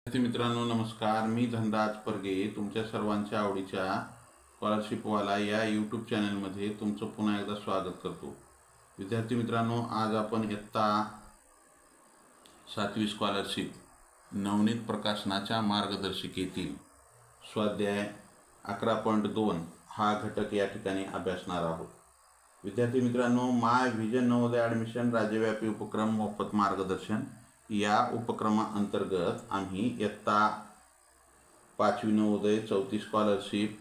विद्यार्थी मित्रांनो नमस्कार. मी धनराज परगे तुमच्या सर्वांच्या आवडीच्या स्कॉलरशिपवाला या यूट्यूब चॅनलमध्ये तुमचं पुन्हा एकदा स्वागत करतो. विद्यार्थी मित्रांनो, आज आपण इयत्ता 7वी स्कॉलरशिप नवनीत प्रकाशनाच्या मार्गदर्शिकेतील स्वाध्याय 11.2 हा घटक या ठिकाणी अभ्यासणार आहोत. विद्यार्थी मित्रांनो, माय व्हिजन नवोदय ॲडमिशन राज्यव्यापी उपक्रम मोफत मार्गदर्शन या उपक्रमाअंतर्गत आम्ही इयत्ता 5वी नवोदय, 4थी स्कॉलरशिप,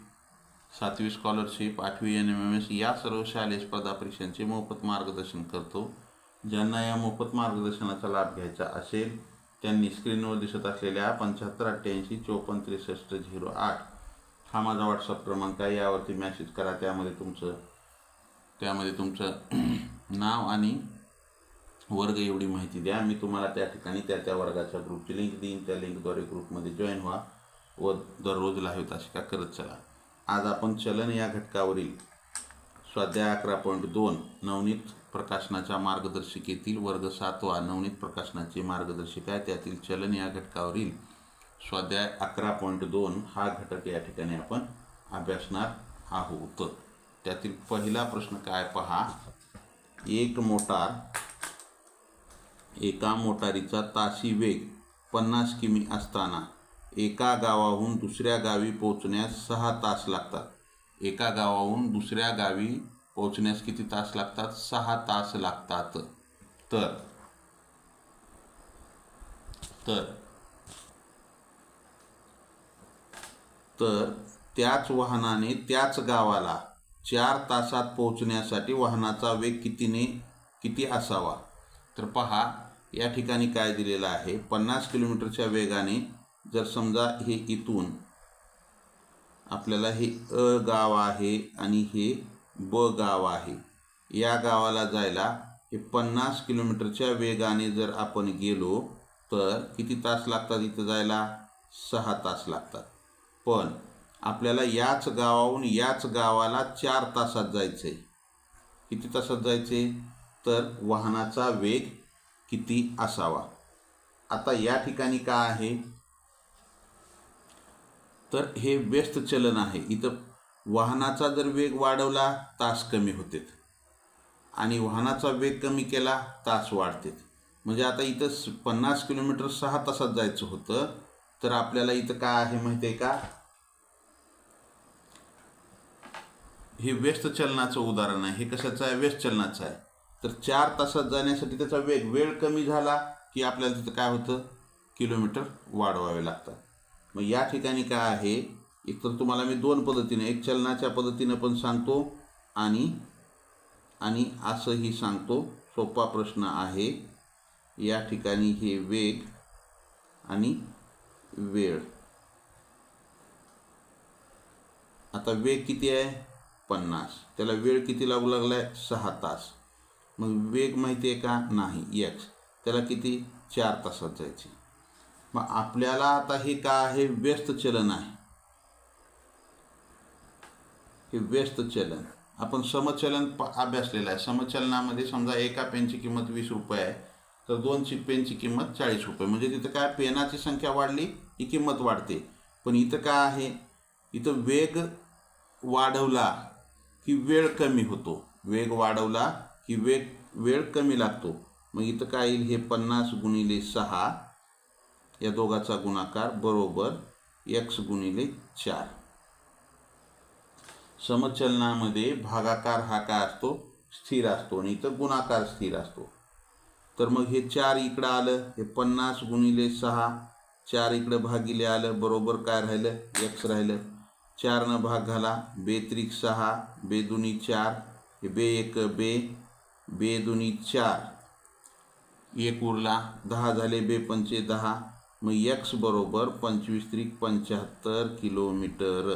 7वी स्कॉलरशिप, 8वी NMMS या सर्व शालेय स्पर्धा परीक्षांचे मोफत मार्गदर्शन करतो. ज्यांना या मोफत मार्गदर्शनाचा लाभ घ्यायचा असेल त्यांनी स्क्रीनवर दिसत असलेल्या 7588546308 हा माझा व्हॉट्सअप क्रमांक आहे. यावरती मॅसेज करा. त्यामध्ये तुमचं नाव आणि वर्ग एवढी माहिती द्या. मी तुम्हाला त्या ठिकाणी त्या वर्गाच्या ग्रुपची लिंक देईन. त्या लिंकद्वारे ग्रुपमध्ये जॉईन व्हा व दररोज लाईव्ह तासिका करत चला. आज आपण चलन या घटकावरील स्वाध्याय 11.2 नवनीत प्रकाशनाच्या मार्गदर्शिकेतील वर्ग 7वा नवनीत प्रकाशनाची मार्गदर्शिका त्यातील चलन या घटकावरील स्वाध्याय 11.2 हा घटक या ठिकाणी आपण अभ्यासणार आहोत. त्यातील पहिला प्रश्न काय पहा. एका मोटारीचा ताशी वेग 50 किमी असताना एका गावाहून दुसऱ्या गावी पोहोचण्यास 6 तास लागतात. एका गावाहून दुसऱ्या गावी पोहोचण्यास किती तास लागतात? 6 तास लागतात. तर त्याच वाहनाने त्याच गावाला 4 तासात पोहोचण्यासाठी वाहनाचा वेग किती असावा? तर पहा, या ठिकाणी काय दिलेलं आहे. 50 किलोमीटरच्या वेगाने जर समजा हे इथून आपल्याला हे अ गाव आहे आणि हे ब गाव आहे, या गावाला जायला हे 50 किलोमीटरच्या वेगाने जर आपण गेलो तर किती तास लागतात? इथं जायला 6 तास लागतात. पण आपल्याला याच गावाहून याच गावाला 4 तासात जायचं आहे. किती तासात जायचे? तर वाहनाचा वेग किती असावा? आता या ठिकाणी काय आहे, तर हे व्यस्त चलन आहे. इथं वाहनाचा जर वेग वाढवला तास कमी होतात आणि वाहनाचा वेग कमी केला तास वाढतात. म्हणजे आता इथं 50 किलोमीटर 6 तासात जायचं होतं, तर आपल्याला इथं काय आहे माहिती आहे का? हे व्यस्त चलनाचं उदाहरण आहे. हे कशाचं आहे? व्यस्त चलनाचं आहे. तर 4 तासात जाण्यासाठी त्याचा वेळ कमी झाला की आपल्याला तिथं काय होतं? किलोमीटर वाढवावे लागतात. मग या ठिकाणी काय आहे, एकतर तुम्हाला मी 2 पद्धतीने, एक चलनाच्या पद्धतीनं पण सांगतो आणि असंही सांगतो. सोपा प्रश्न आहे. या ठिकाणी हे वेग आणि वेळ. आता वेग किती आहे? 50. त्याला वेळ किती लागू लागला आहे? 6 तास. मग वेग माहिती आहे का? नाही. x त्याला किती? 4 तासात जायचे. मग आपल्याला आता हे काय आहे? व्यस्त चलन आहे. हे व्यस्त चलन आपण समचलन अभ्यासलेलं आहे. समचलनामध्ये समजा एका पेनची किंमत 20 रुपये आहे तर 2 पेनची किंमत 40 रुपये. म्हणजे तिथं काय, पेनाची संख्या वाढली की किंमत वाढते. पण इथं काय आहे, इथं वेग वाढवला की वेळ कमी होतो. वेग वाढवला की वेळ कमी लागतो. मग इथं काय येईल? हे 50 गुणिले 6 या दोघाचा गुणाकार बरोबर x गुणिले 4. समचलनामध्ये भागाकार हा काय असतो? स्थिर असतो आणि इथं गुणाकार स्थिर असतो. तर मग हे 4 इकडं आलं, हे 50 गुणिले 6, 4 इकडं भागिले आलं, बरोबर काय राहिलं? x राहिलं. 4 भाग घाला, बे त्रिक 6, बे दुनी 4, हे बे एक बे दुनी 4, 1 उरला, 10 झाले, बे पंचे 10. मग x बरोबर 25 त्रिक 75 किलोमीटर.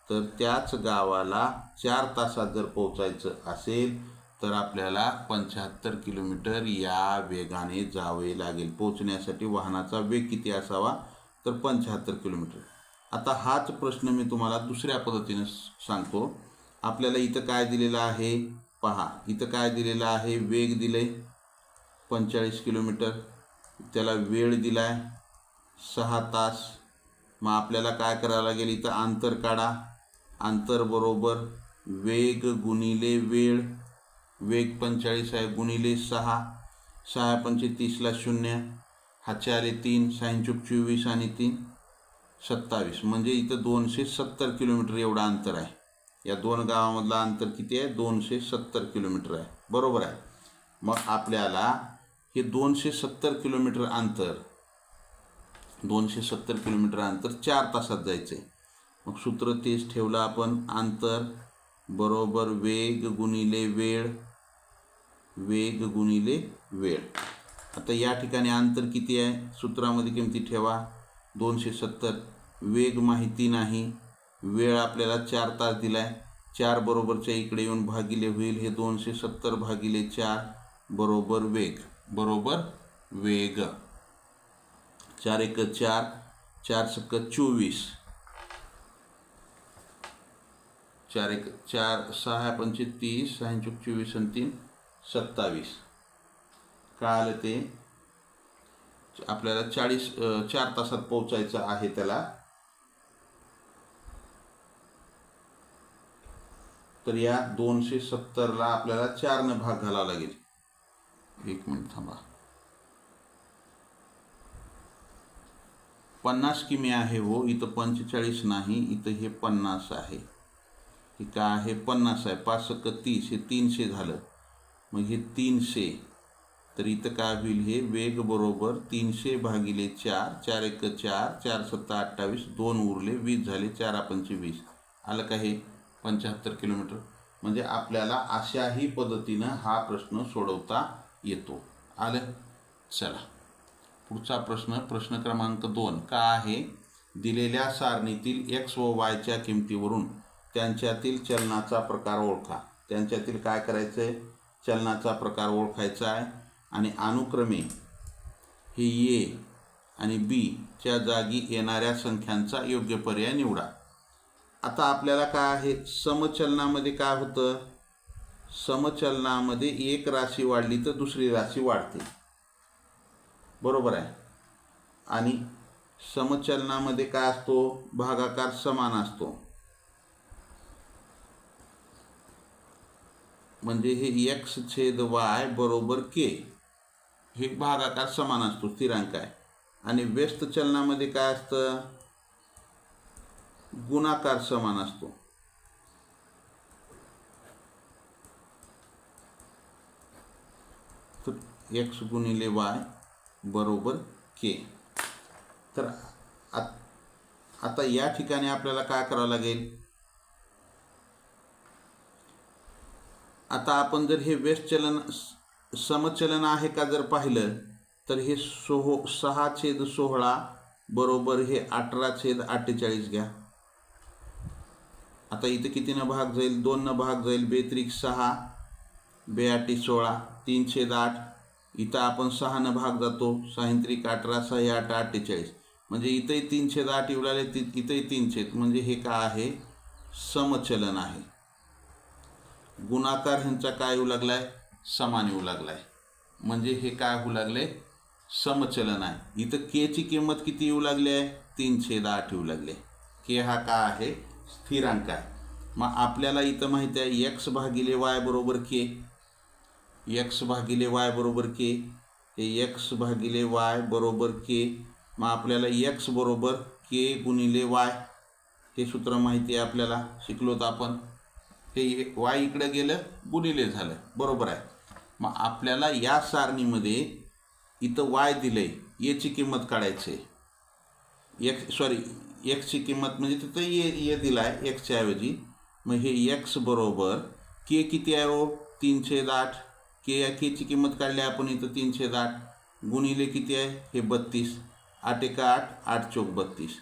तर त्याच गावाला 4 तासात जर पोहोचायचं असेल तर आपल्याला 75 किलोमीटर या वेगाने जावे लागेल. पोहोचण्यासाठी वाहनाचा वेग किती असावा? तर 75 किलोमीटर. आता हाच प्रश्न मी तुम्हाला दुसऱ्या पद्धतीने सांगतो. आपल्याला इथं काय दिलेलं आहे पहा. इथं काय दिलेलं आहे? वेग दिले 45 किलोमीटर, त्याला वेळ दिला आहे 6 तास. मग आपल्याला काय करावं लागेल, इथं अंतर काढा. अंतर बरोबर वेग गुणिले वेळ. वेग 45 आहे गुणिले 6. 6 पंचे 30ला 0. हा 4 3, 6 चूक 24 आणि 3 27. म्हणजे इथं 270 किलोमीटर एवढं अंतर आहे. या दोन गावामधलं अंतर किती आहे, 270 किलोमीटर आहे. बरोबर आहे. मग आपल्याला हे 270 किलोमीटर अंतर 4 तासात जायचं आहे. मग सूत्र तेच ठेवलं आपण. अंतर बरोबर वेग गुणिले वेळ. वेग गुणिले वेळ. आता या ठिकाणी अंतर किती आहे, सूत्रामध्ये किमती ठेवा. 270. वेग माहिती नाही, वेळ आपल्याला 4 तास दिलाय. 4 बरोबरच्या इकडे येऊन भागिले होईल. हे 270 भागिले 4 बरोबर वेग. बरोबर वेग. 4 1 4, 4 6 24, 4 1 4, 6 पंचे 30, 6 चूक 24 आणि 3 27. काय आलं ते, आपल्याला 4 तासात पोहोचायचं आहे त्याला. तर या 270ला आपल्याला 4ने भाग घालावा लागेल. 1 मिनिट थांबा. 50 किमी आहे हो, इथं 45 नाही, इथं हे 50 आहे. हे काय आहे, 50 आहे. 5 6 30, हे 300 झालं. मग हे 300. तर इथं काय होईल, हे वेग बरोबर 300 भागिले 4. 4 1 4, 4 7 28, 2 उरले, 20 झाले. 4 पंचे 20. आलं का हे 75 किलोमीटर. म्हणजे आपल्याला अशाही पद्धतीनं हा प्रश्न सोडवता येतो. आलं. चला पुढचा प्रश्न, प्रश्न क्रमांक 2. का आहे, दिलेल्या सारणीतील x व y च्या किमतीवरून त्यांच्यातील चलनाचा प्रकार ओळखा. त्यांच्यातील काय करायचं आहे, चलनाचा प्रकार ओळखायचा आहे. आणि अनुक्रमे हे ए आणि बी च्या जागी येणाऱ्या संख्यांचा योग्य पर्याय निवडा. आता आपल्याला काय आहे, समचलनामध्ये काय होतं, समचलनामध्ये एक राशी वाढली तर दुसरी राशी वाढते. बरोबर आहे. आणि समचलनामध्ये काय असतो, भागाकार समान असतो. म्हणजे हे x/y बरोबर k, हे भागाकार समान असतो, स्थिरांक आहे. आणि व्यस्त चलनामध्ये काय असतं, गुणाकार समान असतो. तर x गुणिले y बरोबर k. तर आता या ठिकाणी आपल्याला काय करावं लागेल, आता आपण जर हे व्यस्त चलन समचलन आहे का जर पाहिलं, तर हे 6/16 बरोबर हे 18/48 घ्या. आता इथं कितीनं भाग जाईल, 2नं भाग जाईल. 2 6, 2 16, 3/8. इथं आपण 6नं भाग जातो. 6 18, 6 8 48. म्हणजे इथंही 3/8 येऊ लागले, इथंही 3/8. म्हणजे हे काय आहे, समचलन आहे. गुणाकार ह्यांचा काय येऊ लागलाय, समान येऊ लागलाय. म्हणजे हे काय होऊ लागले, समचलन आहे. इथं के ची किंमत किती येऊ लागली आहे, 3/8 येऊ लागले. के हा काय आहे, स्थिरांक आहे. मग आपल्याला इथं माहिती आहे x भागिले y बरोबर k. x भागिले y बरोबर k. हे x भागिले y बरोबर k. मग आपल्याला x बरोबर k गुणिले y, हे सूत्र माहिती आहे आपल्याला, शिकलोत आपण. हे y इकडे गेलं, गुणिले झालं. बरोबर आहे. मग आपल्याला या सारणीमध्ये इथं y दिलंय, याची किंमत काढायची आहे. x ची किंमत म्हणजे तिथं ये दिला आहे x च्या ऐवजी. मग हे x बरोबर k किती आहे हो, 3/8. k ची किंमत काढली आपण इथं 3/8. गुणिले किती आहे, हे 32. 8 1 8, 8 चौक 32.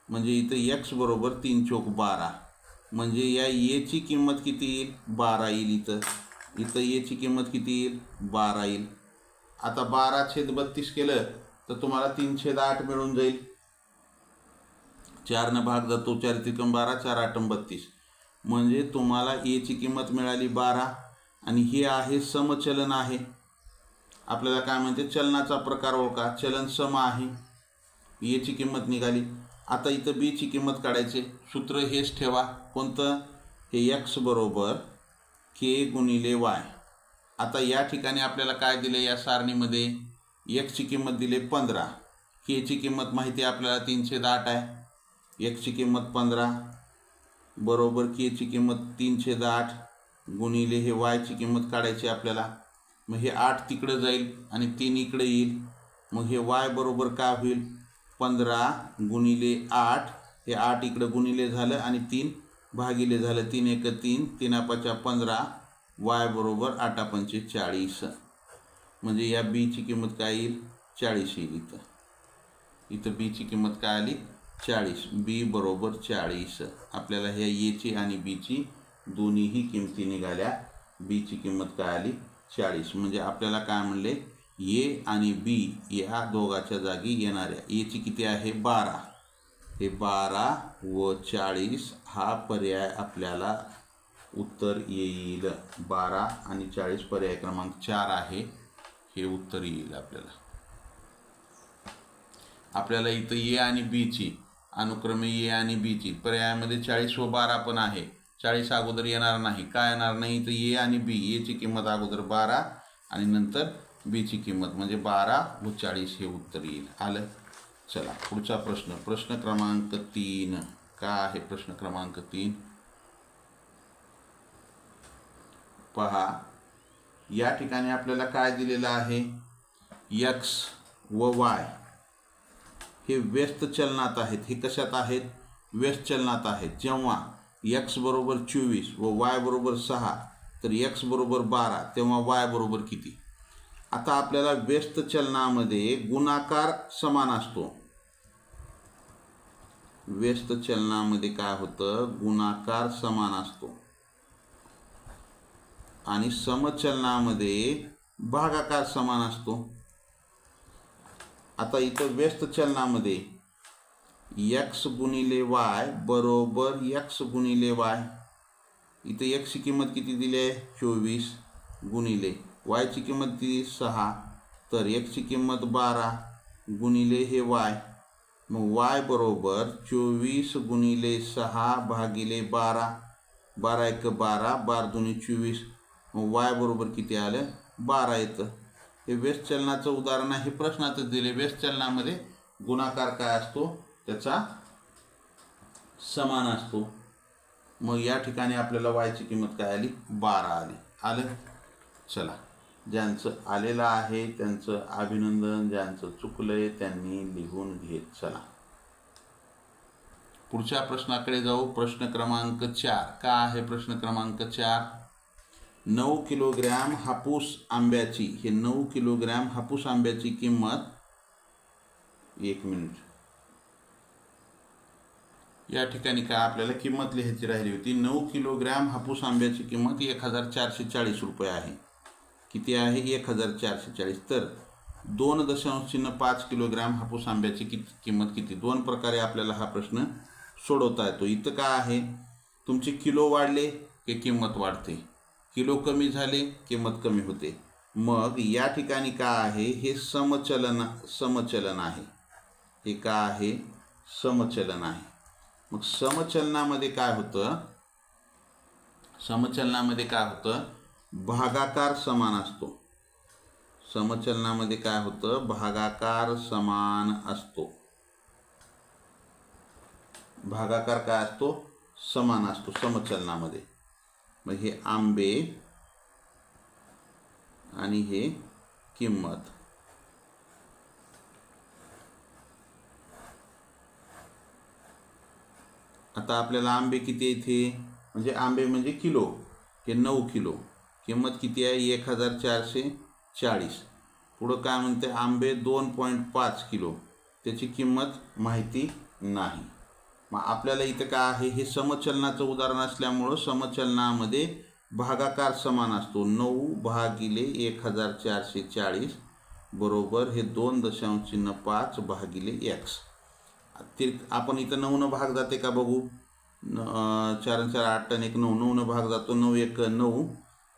म्हणजे इथं x बरोबर 3 चौक 12. म्हणजे या येची किंमत किती येईल, 12 येईल. इथं येची किंमत किती येईल, 12 येईल. आता 12/32 केलं तर तुम्हाला 3/8 मिळून जाईल. 4नं भाग जातो. 4 त्रिकम 12, 4 8 32. म्हणजे तुम्हाला येची किंमत मिळाली 12. आणि हे आहे समचलन आहे. आपल्याला काय म्हणते, चलनाचा प्रकार ओळखा. चलन सम आहे. एची किंमत निघाली. आता इथं बीची किंमत काढायची. सूत्र हेच ठेवा, कोणतं? हे एक्स बरोबर के गुणिले वाय. आता या ठिकाणी आपल्याला काय दिले या सारणीमध्ये? एक्सची किंमत दिले 15, केची किंमत माहिती आहे आपल्याला 3/8 आहे. एक्सची किंमत 15 बरोबर केची किंमत 3/8 गुणिले हे वायची किंमत काढायची आपल्याला. मग हे 8 तिकडे जाईल आणि 3 इकडे येईल. मग हे वाय बरोबर काय होईल? 15 गुणिले 8. हे 8 इकडे गुणिले झालं आणि 3 भागिले झालं. 3 × 3, 3×5 = 15. वाय बरोबर 8×5 = 40. म्हणजे या बीची किंमत काय येईल? 40 येईल. इथं बीची किंमत काय आली? 40. बी बरोबर 40. आपल्याला ह्या एची आणि बीची दोन्हीही किमती निघाल्या. बीची किंमत काय आली? 40. म्हणजे आपल्याला काय म्हणले? ए आणि बी या दोघाच्या जागी येणाऱ्या एची किती आहे? 12. हे 12 व 40 हा पर्याय आपल्याला उत्तर येईल. 12 आणि 40 पर्याय क्रमांक 4 आहे, हे उत्तर येईल आपल्याला. आपल्याला इथं ए आणि बीची अनुक्रमे ए आणि बीची पर्यायामध्ये 40 व 12 पण आहे. 40 अगोदर येणार नाही. काय येणार नाही? तर ए आणि बी. एची किंमत अगोदर 12 आणि नंतर बीची किंमत म्हणजे 12 व 40 हे उत्तर येईल. आलं. चला पुढचा प्रश्न. प्रश्न क्रमांक 3. काय आहे प्रश्न क्रमांक 3? पहा, या ठिकाणी आपल्याला काय दिलेलं आहे? एक्स व वाय हे व्यस्त चलनात आहेत. हे कशात आहेत? व्यस्त चलनात आहेत. जेव्हा एक्स बरोबर 24 व वाय बरोबर 6 तर एक्स बरोबर 12, तेव्हा वाय बरोबर किती? आता आपल्याला व्यस्त चलनामध्ये गुणाकार समान असतो. व्यस्त चलनामध्ये काय होतं? गुणाकार समान असतो आणि समचलनामध्ये भागाकार समान असतो. आता इथं व्यस्त चलनामध्ये एक्स गुणिले वाय बरोबर एक्स गुणिले वाय. इथं एक्सची किंमत किती दिली आहे? 24 गुणिले वायची किंमत दिली 6, तर एक्सची किंमत 12 गुणिले हे वाय. मग वाय बरोबर 24 गुणिले 6 भागिले 12. 12 × 12, 12 × 2 = 24. मग वाय बरोबर किती आलं? 12 येतं. हे व्यस्त चलनाचं उदाहरण आहे. प्रश्नातच दिले. व्यस्त चलनामध्ये गुणाकार काय असतो? त्याचा समान असतो. मग या ठिकाणी आपल्याला वायची किंमत काय आली? 12 आली. आलं. चला, ज्यांचं आलेलं आहे त्यांचं अभिनंदन. ज्यांचं चुकलंय त्यांनी लिहून घेत चला. पुढच्या प्रश्नाकडे जाऊ. प्रश्न क्रमांक 4. का आहे प्रश्न क्रमांक 4? 9 किलोग्रॅम हापूस आंब्याची, हे 9 किलोग्रॅम हापूस आंब्याची किंमत, 1 मिनिट, या ठिकाणी काय आपल्याला किंमत लिहायची राहिली होती. 9 किलोग्रॅम हापूस आंब्याची किंमत 1440 रुपये आहे. किती आहे? 1440. तर 2.5 किलोग्रॅम हापूस आंब्याची किंमत किती? दोन प्रकारे आपल्याला हा प्रश्न सोडवता येतो. इथं काय आहे? तुमचे किलो वाढले की किंमत वाढते, किलो कमी झाले किंमत कमी होते. मग या ठिकाणी काय आहे? हे समचलन आहे. हे काय आहे? समचलन आहे. मग समचलनामध्ये काय होतं? समचलनामध्ये काय होतं? भागाकार समान असतो. समचलनामध्ये काय होतं? भागाकार समान असतो. भागाकार काय असतो? समान असतो समचलनामध्ये. मग हे आंबे आणि हे किंमत. आता आपल्याला आंबे किती येते? म्हणजे आंबे म्हणजे किलो. हे 9 किलो. किंमत किती आहे? 1440. पुढं काय म्हणते? आंबे 2.5 किलो. त्याची किंमत माहिती नाही. मग आपल्याला इथं काय आहे? हे समचलनाचं उदाहरण असल्यामुळं समचलनामध्ये भागाकार समान असतो. 9 भागिले 1440 बरोबर हे 2.5 भागिले x. आपण इथं 9 भाग जाते का बघू? 4 4 8 आणि 1 9. 9 भाग जातो. 9 1 9,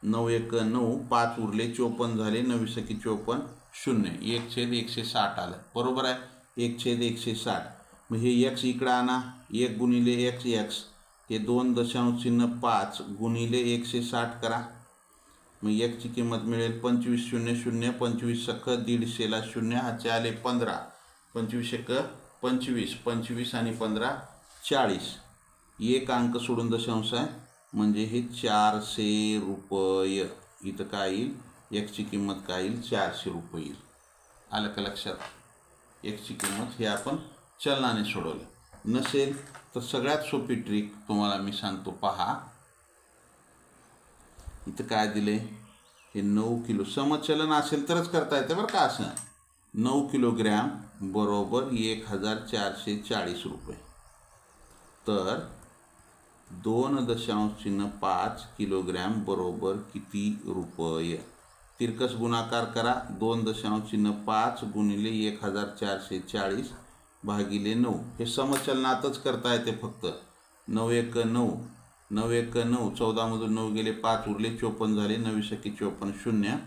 9 1 9, 5 उरले, 54 झाले. 9 1 54, 0. 1/160 आलं. बरोबर आहे. 1/160. मग हे x इकडं आणा, 1 गुणिले x x, हे 2.5 गुणिले 160 करा. मग एकची किंमत मिळेल 25 0 0, 25 सख 150ला 0, हाचे आले 15, 25 एक 25, 25 आणि 15 40. एक अंक सोडून दशांश आहे म्हणजे हे 400 रुपये. इथं काय येईल, एकची किंमत काय येईल, 400 रुपये येईल. आलं का लक्षात? एकची किंमत हे आपण चलनाने सोडवलं. नसेल तर सगळ्यात सोपी ट्रिक तुम्हाला मी सांगतो, पहा. इथं काय दिले, हे 9 किलो समचलन असेल तरच करता येते बरं का. असं 9 किलोग्रॅम बरोबर 1440 रुपये. तर 2.5 किलोग्रॅम बरोबर किती रुपये. तिरकस गुणाकार करा. 2.5 गुणिले 1440 भागिले 9. हे समचलनातच करता येते फक्त. 9 1 9, 9 1 9, 14मधून 9 गेले 5 उरले 54 झाले. 9 सकी 54 0.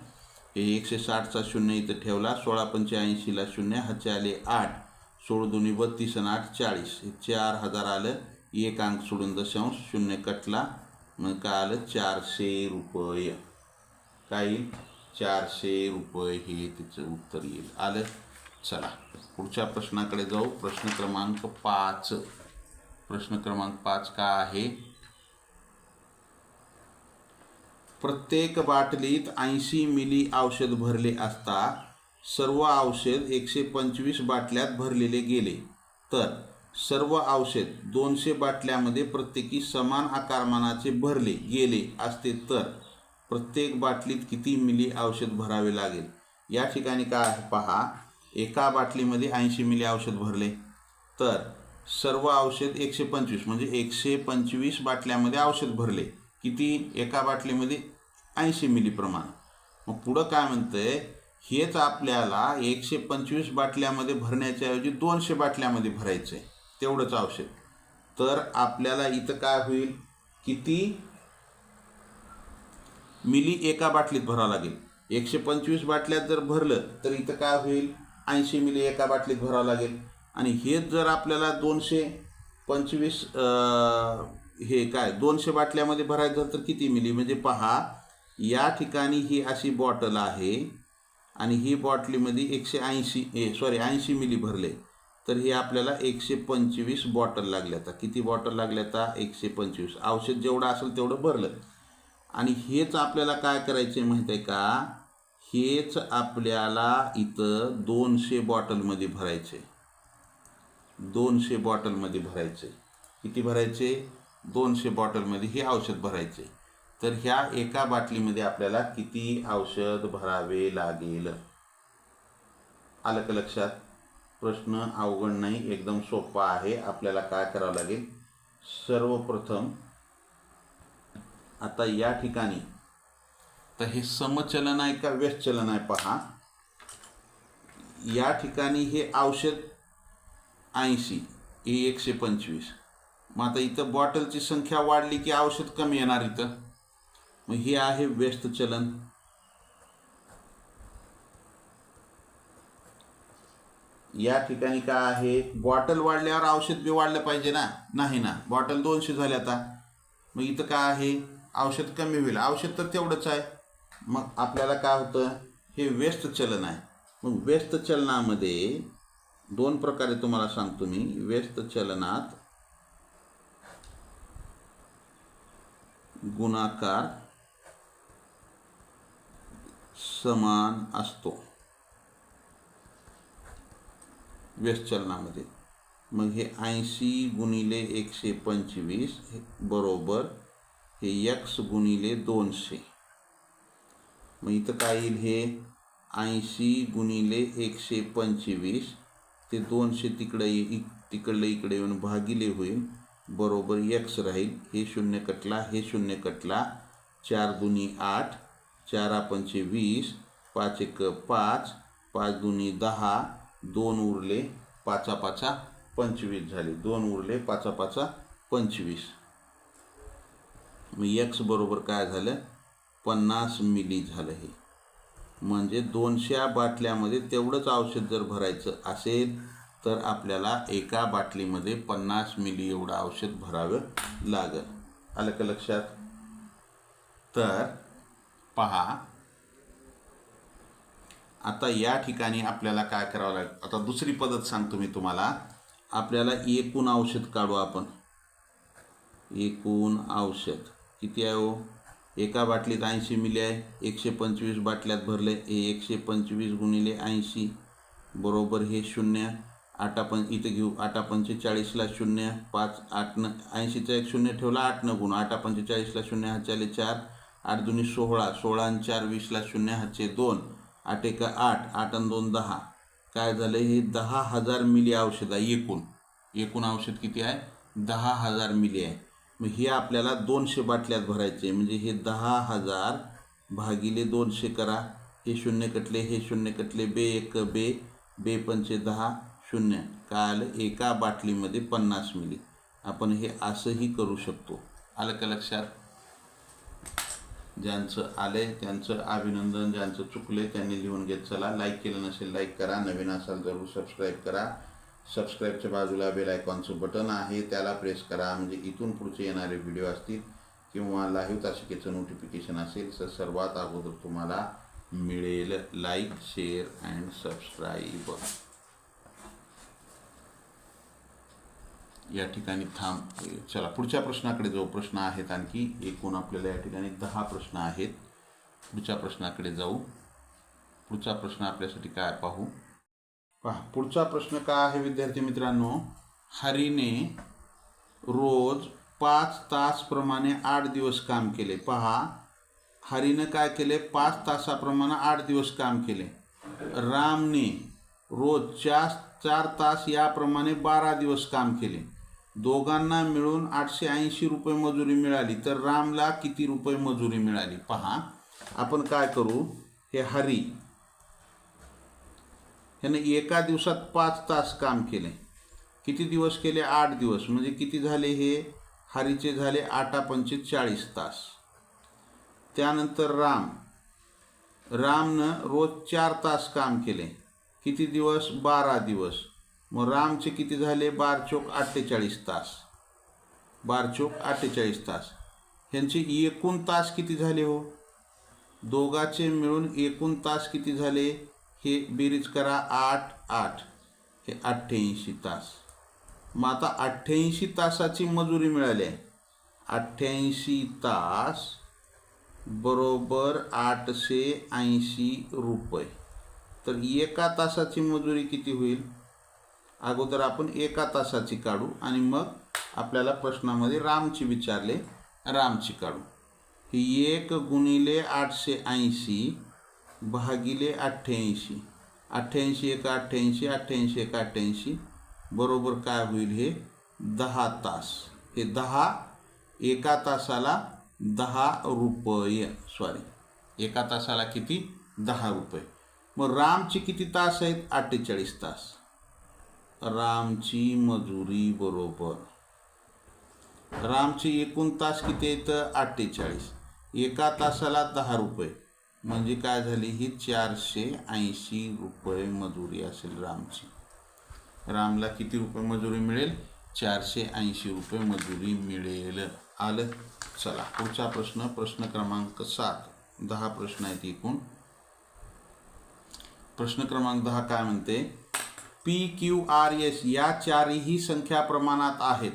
हे 160चा 0 इथं ठेवला. 16 85ला 0, हाचे आले 8, 16 2 32 आणि 8 40. हे 4000 आलं. एक अंक सोडून दशांश 0 कटला. मग काय आलं, 400 रुपये. काय येईल, 400 रुपये हे तिचं उत्तर येईल. आलं. चला पुढच्या प्रश्नाकडे जाऊ. प्रश्न क्रमांक 5. प्रश्न क्रमांक 5 का आहे, प्रत्येक बाटलीत 80 मिली औषध भरले असता सर्व औषध 125 बाटल्यात भरलेले गेले, तर सर्व औषध 200 बाटल्यामध्ये प्रत्येकी समान आकारमानाचे भरले गेले असते तर प्रत्येक बाटलीत किती मिली औषध भरावे लागेल. या ठिकाणी काय आहे पहा, एका बाटलीमध्ये 80 मिली औषध भरले, तर सर्व औषध 125 म्हणजे 125 बाटल्यामध्ये औषध भरले. किती, एका बाटलीमध्ये 80 मिली प्रमाण. मग पुढं काय म्हणतंय, हेच आपल्याला 125 बाटल्यामध्ये भरण्याच्या ऐवजी 200 बाटल्यामध्ये भरायचं आहे तेवढंच औषध. तर आपल्याला इथं काय होईल, किती मिली एका बाटलीत भरावं लागेल. 125 बाटल्यात जर भरलं तर इथं काय होईल, 80 मिली एका बाटलीत भरावं लागेल. आणि हेच जर आपल्याला 225 हे काय 200 बाटल्यामध्ये भरायचं तर किती मिली, म्हणजे पहा या ठिकाणी ही अशी बॉटल आहे आणि ही बॉटलीमध्ये 80 मिली भरले, तर हे आपल्याला 125 बॉटल लागल्या. आता किती बॉटल लागल्या, आता 125. औषध जेवढं असेल तेवढं भरलं. आणि हेच आपल्याला काय करायचे माहिती आहे का, हेच आपल्याला इथं 200 बॉटलमध्ये भरायचे. 200 बॉटलमध्ये भरायचे. किती भरायचे, 200 बॉटलमध्ये हे औषध भरायचे. तर ह्या एका बाटलीमध्ये आपल्याला किती औषध भरावे लागेल. आलं का लक्षात? प्रश्न अवघड नाही, एकदम सोपा आहे. आपल्याला काय करावं लागेल, सर्वप्रथम आता या ठिकाणी तर हे समचलन आहे का व्यस्तचलन आहे पहा. या ठिकाणी हे औषध 80, हे 125. मग आता इथं बॉटलची संख्या वाढली की औषध कमी येणार इथं. मग हे आहे व्यस्त चलन. या ठिकाणी काय आहे, बॉटल वाढल्यावर औषध बी वाढलं पाहिजे ना, नाही ना. बॉटल 200 झाले आता, मग इथं काय आहे, औषध कमी होईल. औषध तर तेवढंच आहे. मग आपल्याला काय होतं, हे व्यस्त चलन आहे. मग व्यस्त चलनामध्ये 2 प्रकारे तुम्हाला सांगतो मी. व्यस्त चलनात गुणाकार समान असतो व्यस्त चलनामध्ये. मग हे 80 गुणिले 125 बरोबर हे x गुणिले 200. मग इथं काय येईल, हे 80 गुणिले 125 ते 200 तिकडलं इकडे येऊन भागिले होईल, बरोबर x राहील. हे 0 कटला, हे 0 कटला. 4 दुनी 8, 4 पंचे 20, 5 एक 5, 5 दुनी 10, 2 उरले, 5 5 25 झाले. 2 उरले, 5 5 25. मग x बरोबर काय झालं, 50 मिली झालं. हे म्हणजे 200 बाटल्यामध्ये तेवढंच औषध जर भरायचं असेल तर आपल्याला एका बाटलीमध्ये 50 मिली एवढं औषध भरावं लागेल. आलं का लक्षात? तर पहा, आता या ठिकाणी आपल्याला काय करावं लागेल. आता दुसरी पद्धत सांगतो मी तुम्हाला. आपल्याला एकूण औषध काढू आपण. एकूण औषध किती आहे हो? एका बाटलीत 80 मिली आहे. 125 बाटल्यात भरले. हे 125 गुणिले 80 बरोबर हे 0. इथं घेऊ. 8×45 0. 5 8 80चा एक 0 ठेवला. 8 गुण. 8×45 0 हातचे 4. 8 दुनी 16. 16 आणि 4 20 0 हातचे 2. 8 1 8. 8 आणि 2 10. काय झालं? हे 10,000 मिली औषध आहे. एकूण औषध किती आहे? 10,000 मिली आहे. मग हे आपल्याला 200 बाटल्यात भरायचे. म्हणजे हे 10,000 भागिले 200 करा. हे 0 कटले, हे 0 कटले. बे 1 बे, बे 5 10 0. काय आलं? एका बाटलीमध्ये 50 मिली. आपण हे असंही करू शकतो. आलं का लक्षात? ज्यांचं आले त्यांचं अभिनंदन, ज्यांचं चुकले त्यांनी लिहून घेत चला. लाईक केलं नसेल लाईक करा. नवीन असाल जरूर सबस्क्राईब करा. सबस्क्राईबच्या बाजूला बेल आयकॉनचं बटन आहे, त्याला प्रेस करा. म्हणजे इथून पुढचे येणारे व्हिडिओ असतील किंवा लाईव्ह तासिकेचं नोटिफिकेशन असेल तर सर्वात अगोदर तुम्हाला मिळेल. Like share and subscribe. या ठिकाणी चला पुढच्या प्रश्नाकडे जाऊ. प्रश्न आहेत आणखी. एकूण आपल्याला या ठिकाणी 10 प्रश्न आहेत. पुढच्या प्रश्नाकडे जाऊ. पुढचा प्रश्न आपल्यासाठी काय पाहू. पहा, पुढचा प्रश्न काय आहे विद्यार्थी मित्रांनो. हरीने रोज 5 तासाप्रमाणे 8 दिवस काम केले. पहा, हरीनं काय केले? 5 तासाप्रमाणे 8 दिवस काम केले. रामने रोज 4 तास याप्रमाणे 12 दिवस काम केले. दोघांना मिळून 880 रुपये मजुरी मिळाली. तर रामला किती रुपये मजुरी मिळाली? पहा, आपण काय करू. हे हरी ह्याने एका दिवसात 5 तास काम केले. किती दिवस केले? 8 दिवस. म्हणजे किती झाले? हे हरीचे झाले 8×5 40 तास. त्यानंतर रामनं रोज 4 तास काम केले. किती दिवस? 12 दिवस. मग रामचे किती झाले? 12 चोक 48 तास. 12 चोक 48 तास. ह्यांचे एकूण तास किती झाले हो? दोघाचे मिळून एकूण तास किती झाले? हे बेरीज करा. 8 8 हे 88 तास. मग आता 88 तासाची मजुरी मिळाली आहे. 88 तास बरोबर 880 रुपये. तर एका तासाची मजुरी किती होईल? अगोदर आपण एका तासाची काढू आणि मग आपल्याला प्रश्नामध्ये रामची विचारले, रामची काढू. ही 1 गुणिले 880 भागिले 88. 88 1 88. 88 1 88 बरोबर काय होईल? हे 10 तास. हे 10 एका तासाला 10 रुपये. एका तासाला किती? 10 रुपये. मग रामची किती तास आहेत? 48 तास. रामची मजुरी बरोबर रामची एकूण तास किती आहेत? 48. एका तासाला 10 रुपये. म्हणजे काय झाली? ही 480 रुपये मजुरी असेल रामची. रामला किती रुपये मजुरी मिळेल? 480 रुपये मजुरी मिळेल. आलं. चला पुढचा प्रश्न. प्रश्न क्रमांक 7. 10 प्रश्न आहेत एकूण. प्रश्न क्रमांक 10 काय म्हणते? PQRS या चारही संख्या प्रमाणात आहेत.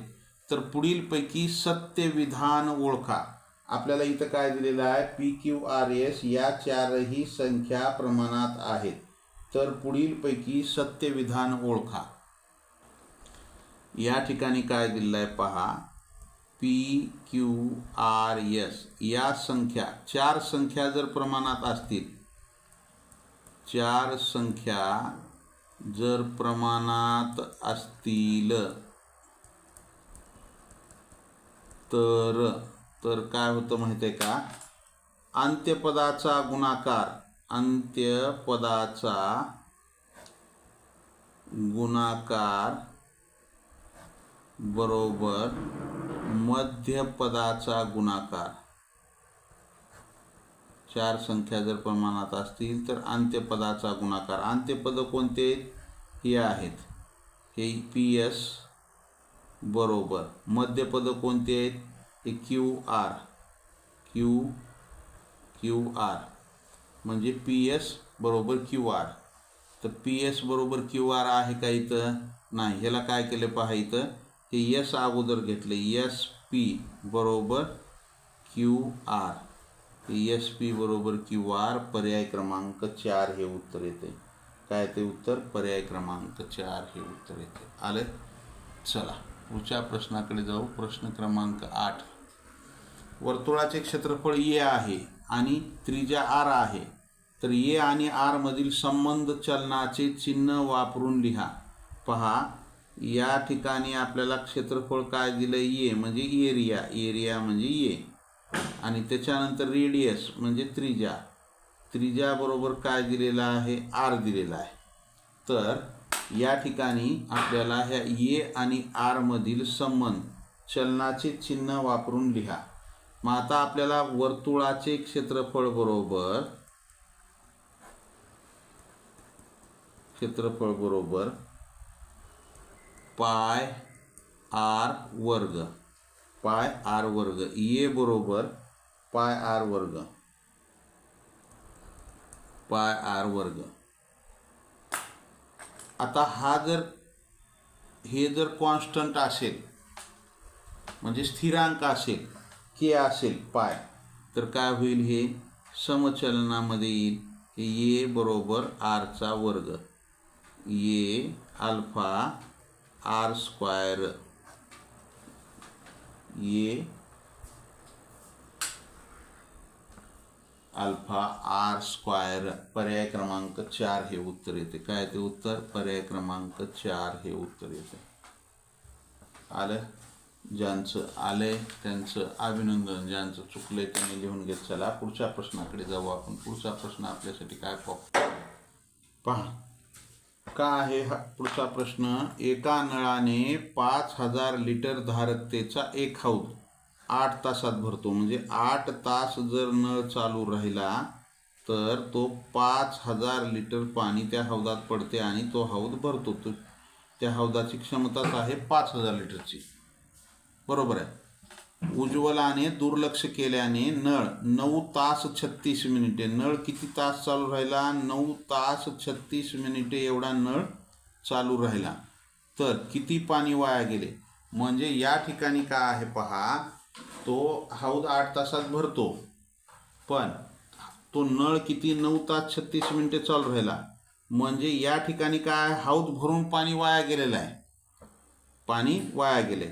तर पुढीलपैकी सत्य विधान ओळखा. आपल्याला इथं काय दिलेलं आहे? PQRS या चारही संख्या प्रमाणात आहेत. तर पुढीलपैकी सत्य विधान ओळखा. या ठिकाणी काय दिलेलं आहे पहा. PQRS या संख्या, 4 संख्या जर प्रमाणात असतील, 4 संख्या जर प्रमाणात असतील तर काय होतं माहिती आहे का? अंत्यपदाचा गुणाकार बरोबर मध्यपदाचा गुणाकार. 4 संख्या जर प्रमाणात असतील तर अंत्यपदाचा गुणाकार. अंत्यपद कोणते? हे आहेत हे पी एस बरोबर मध्यपद कोणते आहेत, हे क्यू आर, क्यू आर म्हणजे पी एस बरोबर क्यू आर. तर पी एस बरोबर क्यू आर आहे का इथं, नाही. ह्याला काय केलं पहा, इथं हे एस अगोदर घेतले, एस पी बरोबर क्यू आर, एस पी बरोबर क्यू आर. पर्याय क्रमांक 4 हे उत्तर येते. काय ते उत्तर, पर्याय क्रमांक 4 हे उत्तर येते. आले. चला पुढच्या प्रश्नाकडे जाऊ. प्रश्न क्रमांक 8. वर्तुळाचे क्षेत्रफळ ए आहे आणि त्रिज्या आर आहे, तर ए आणि आर मधील संबंध चलनाचे चिन्ह वापरून लिहा. पहा, या ठिकाणी आपल्याला क्षेत्रफळ काय दिलं, ए म्हणजे एरिया, एरिया म्हणजे ए, आणि त्याच्यानंतर रेडियस म्हणजे त्रिज्या, त्रिज्या बरोबर काय दिलेला आहे, आर दिलेला आहे. तर या ठिकाणी आपल्याला ह्या ए आणि आर मधील संबंध चलनाचे चिन्ह वापरून लिहा. मग आता आपल्याला वर्तुळाचे क्षेत्रफळ बरोबर पाय आर वर्ग, पाय आर वर्ग, ए बरोबर पाय आर वर्ग, पाय आर वर्ग. आता हे जर कॉन्स्टंट असेल म्हणजे स्थिरांक असेल, के असेल पाय, तर काय होईल, हे समचलनामध्ये येईल. ए बरोबर आरचा वर्ग, ए अल्फा आर स्क्वायर, ए अल्फा आर स्क्वायर. पर्याय क्रमांक 4 हे उत्तर येते. काय ते उत्तर, पर्याय क्रमांक 4 हे उत्तर येते. आलं. ज्यांचं आलंय त्यांचं अभिनंदन, ज्यांचं चुकलंय त्यांनी लिहून घेत. चला पुढच्या प्रश्नाकडे जाऊ आपण. पुढचा प्रश्न आपल्यासाठी काय पहा, का आहे हा पुढचा प्रश्न. एका नळाने 5000 लिटर धारकतेचा एक हौद 8 तासात भरतो. म्हणजे 8 तास जर नळ चालू राहिला तर तो 5000 लिटर पाणी त्या हौदात पडते आणि तो हौद भरतो. तो त्या हौदाची क्षमताच आहे 5000 लिटरची. बरोबर आहे. उज्ज्वलाने दुर्लक्ष केल्याने नळ 9 तास 36 मिनिटे, नळ किती तास चालू राहिला, 9 तास 36 मिनिटे एवढा नळ चालू राहिला, तर किती पाणी वाया गेले. म्हणजे या ठिकाणी काय आहे पहा, तो हौद 8 तासात भरतो, पण तो नळ किती 9 तास 36 मिनिटे चालू राहिला. म्हणजे या ठिकाणी काय, हौद भरून पाणी वाया गेलेलं आहे, पाणी वाया गेले.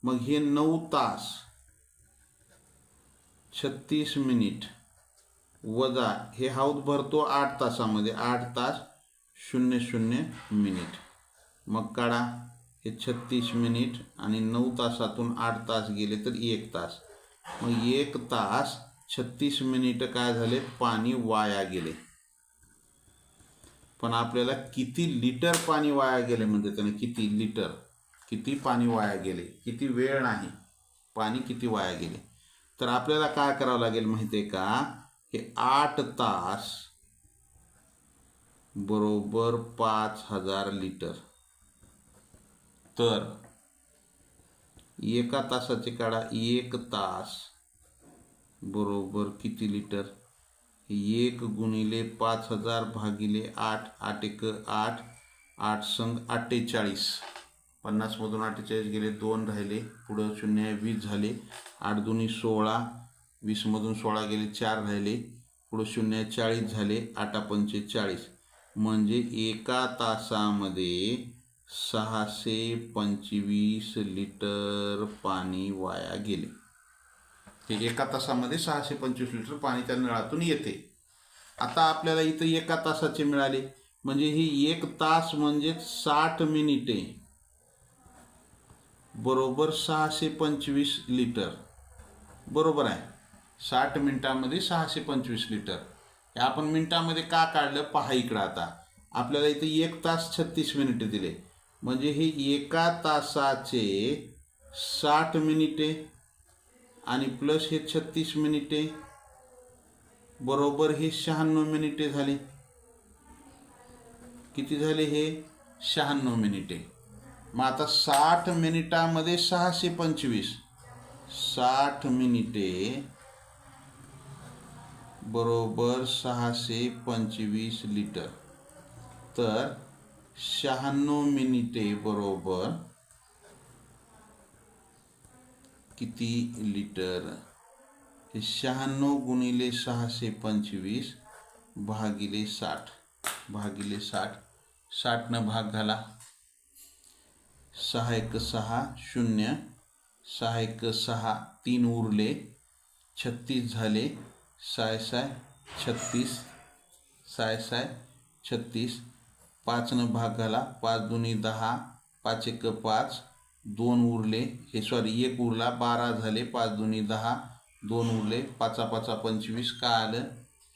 मग हे 9 तास 36 मिनिट वजा हे हौद भरतो 8 तासामध्ये, 8 तास 00 मिनिट. मग काढा, हे 36 मिनिट आणि 9 तासातून 8 तास गेले तर 1 तास. मग 1 तास 36 मिनिट काय झाले, पाणी वाया गेले. पण आपल्याला किती लिटर पाणी वाया गेले म्हणजे त्याने किती लिटर, किती पाणी वाया गेले, किती वेळ नाही, पाणी किती वाया गेले. तर आपल्याला काय करावं लागेल माहिती आहे का, हे 8 तास बरोबर 5000 लिटर. तर एका तासाचे काढा, 1 तास बरोबर किती लिटर, 1 गुणिले 5000 भागिले 8, 8 1 8, 8 संग 48, 50 मधून 48 गेले, 2 राहिले, पुढं 0 20 झाले, 8 दुनी 16, 20 मधून 16 गेले, 4 राहिले, पुढं 0 40 झाले, 8 पंचे 40. म्हणजे एका तासामध्ये 625 लिटर पाणी वाया गेले. हे एका तासामध्ये 625 लिटर पाणी त्या नळातून येते. आता आपल्याला इथं एका तासाचे मिळाले, म्हणजे ही 1 तास म्हणजे 60 मिनिटे बरोबर 625 लिटर. बरोबर आहे. 60 मिनिटांमध्ये 625 लिटर. हे आपण मिनिटांमध्ये का काढलं पहा इकडं. आता आपल्याला इथे 1 तास 36 मिनिटे दिले, म्हणजे हे एका तासाचे 60 मिनिटे आणि प्लस हे 36 मिनिटे बरोबर हे 96 मिनिटे झाले. किती झाले हे 96 मिनिटे. मग आता 60 मिनिटामध्ये 625, 60 मिनिटे बरोबर 625 लिटर. तर 96 मिनिटे बरोबर किती लिटर? हे 96 गुणिले 625 भागिले 60, भागिले 60, 60 भाग घाला. 6 1 6 0, 6 1 6, 3 उरले, 36 झाले, 6 6 36, 6 6 36, 5 भाग घाला, 5 2 10, 5 1 5, 2 उरले, हे सॉरी 1 उरला, 12 झाले, 5 2 10, 2 उरले, 5 5 25, काय आलं?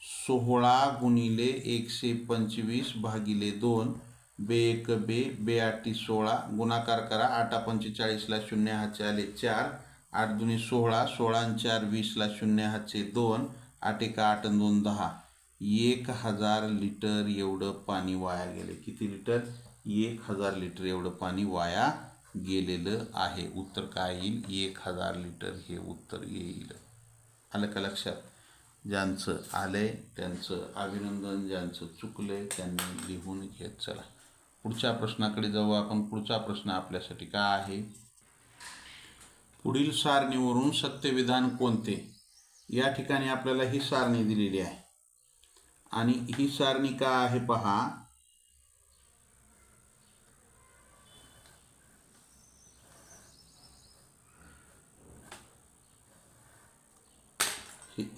16 गुणिले 125 भागिले 2, बे 1 बे, बे 8 16, गुणाकार करा. 8 45ला 0 हातचे आले 4, 8 2 16, 16 4 20ला 0 हातचे 2, 8 1 8 2 10, 1000 लिटर एवढं पाणी वाया गेले. किती लिटर? 1000 लिटर एवढं पाणी वाया गेलेलं आहे. उत्तर काय येईल? 1000 लिटर हे उत्तर येईल. आलं का लक्षात? ज्यांचं आलंय त्यांचं अभिनंदन, ज्यांचं चुकलंय त्यांनी लिहून घेत चला. पुढच्या प्रश्नाकडे जाऊ आपण. पुढचा प्रश्न आपल्यासाठी काय आहे? पुढील सारणीवरून सत्यविधान कोणते? या ठिकाणी आपल्याला ही सारणी दिलेली आहे आणि ही सारणी काय आहे पहा.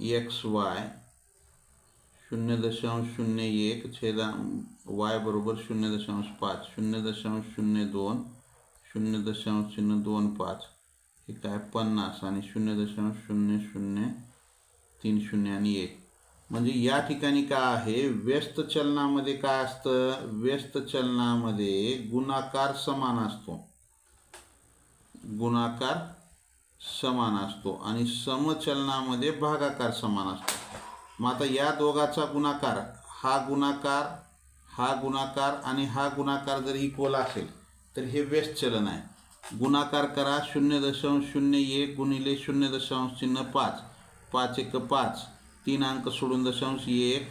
एक्स वाय 0.01 छेदा वाय बरोबर 0.5, 0.02, 0.025, हे काय 50 आणि 0.0030 आणि 1. म्हणजे या ठिकाणी काय आहे? व्यस्त चलनामध्ये काय असतं? व्यस्त चलनामध्ये गुणाकार समान असतो, गुणाकार समान असतो आणि समचलनामध्ये भागाकार समान असतो. मग आता या दोघाचा गुणाकार, हा गुणाकार, हा गुणाकार आणि हा गुणाकार जर इक्वल असेल तर हे व्यस्त चलन आहे. गुणाकार करा. 0.01 गुणिले 0.05, 5 1 5, 3 अंक सोडून दशांश 1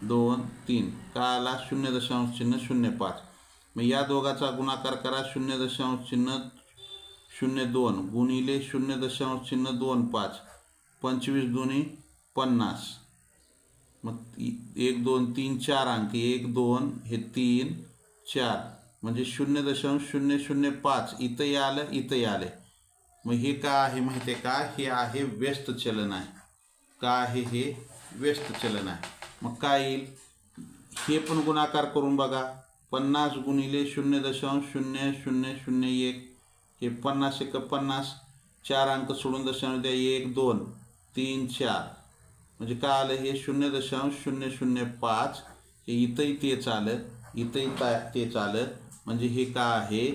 2 3, काय आला? 0.05. मग या दोघाचा गुणाकार करा. 0.02 गुणिले 0.25, 25 2 50, मग 1 2 3 4 अंक, 1 2 हे 3 4, म्हणजे 0.005 इथंही आलं, इथंही आले. मग हे काय आहे माहिती आहे का? हे आहे व्यस्त चलन आहे. काय आहे? हे व्यस्त चलन आहे. मग काय येईल? हे पण गुणाकार करून बघा. 50 गुणिले 0.0001, हे 50 1 50, 4 अंक सोडून दशांश द्या, 1 2 3 4, म्हणजे काय आलं? हे 0.005, हे इथंही तेच आलं, इथंही तेच आलं. म्हणजे हे काय आहे?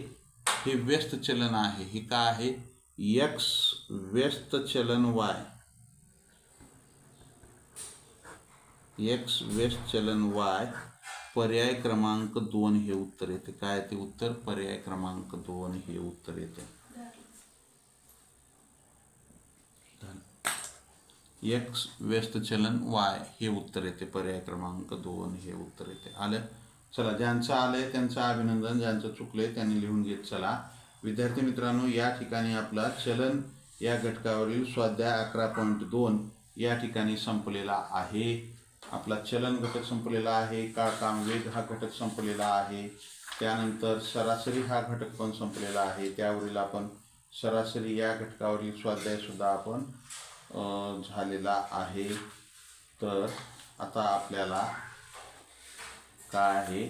हे व्यस्त चलन आहे. हे काय आहे? एक्स व्यस्त चलन वाय, एक्स व्यस्त चलन वाय, पर्याय क्रमांक 2 हे उत्तर येते. काय ते उत्तर? पर्याय क्रमांक 2 हे उत्तर येते. एक्स व्यस्त चलन वाय हे उत्तर येते. पर्याय क्रमांक 2 हे उत्तर येते. आलं? चला, ज्यांचं आलंय त्यांचं अभिनंदन, ज्यांचं चुकलंय त्यांनी लिहून घेत चला. विद्यार्थी मित्रांनो, या ठिकाणी आपला चलन या घटकावरील स्वाध्याय 11.2 या ठिकाणी संपलेला आहे. आपला चलन घटक संपलेला आहे. काळ काम वेग हा घटक संपलेला आहे. त्यानंतर सरासरी हा घटक पण संपलेला आहे. त्यावरील आपण सरासरी या घटकावरील स्वाध्याय सुद्धा आपण झालेला आहे. तर आता आपल्याला काय आहे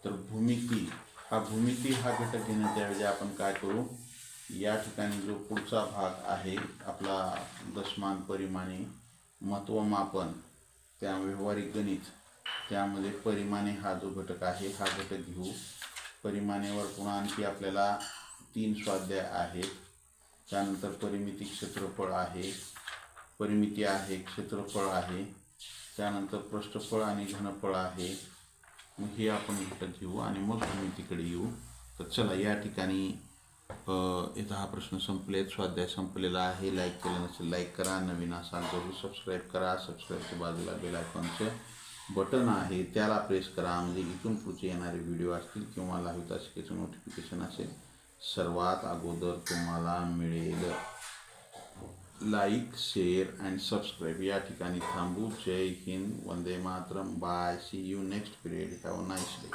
तर भूमिती हा घटक घेण्याच्याऐवजी आपण काय करू? या ठिकाणी जो पुढचा भाग आहे आपला दशमान परिमाणे महत्त्वमापन, त्या व्यावहारिक गणित, त्यामध्ये परिमाणे हा जो घटक आहे हा घटक घेऊ. परिमाणेवर पुन्हा आणखी आपल्याला 3 स्वाध्याय आहेत. त्यानंतर परिमिती, क्षेत्रफळ आहे, परिमिती आहे, क्षेत्रफळ आहे, त्यानंतर पृष्ठफळ आणि घनफळ आहे. मग हे आपण घटक घेऊ आणि मग भूमितीकडे येऊ. तर चला या ठिकाणी इथं हा प्रश्न संपलेत, स्वाध्याय संपलेला आहे. लाईक केलं नसेल लाईक करा, नवीन असाल जरूर सबस्क्राईब करा. सबस्क्राईबच्या बाजूला बेल आयकॉनचं बटन आहे त्याला प्रेस करा, म्हणजे इथून पुढचे येणारे व्हिडिओ असतील किंवा लाईव्ह तासिकेचं नोटिफिकेशन असेल सर्वात अगोदर तुम्हाला मिळेल. Like, share and subscribe. या ठिकाणी थांबू. जय हिंद, वंदे मातरम, bye, see you next period. Have a nice day.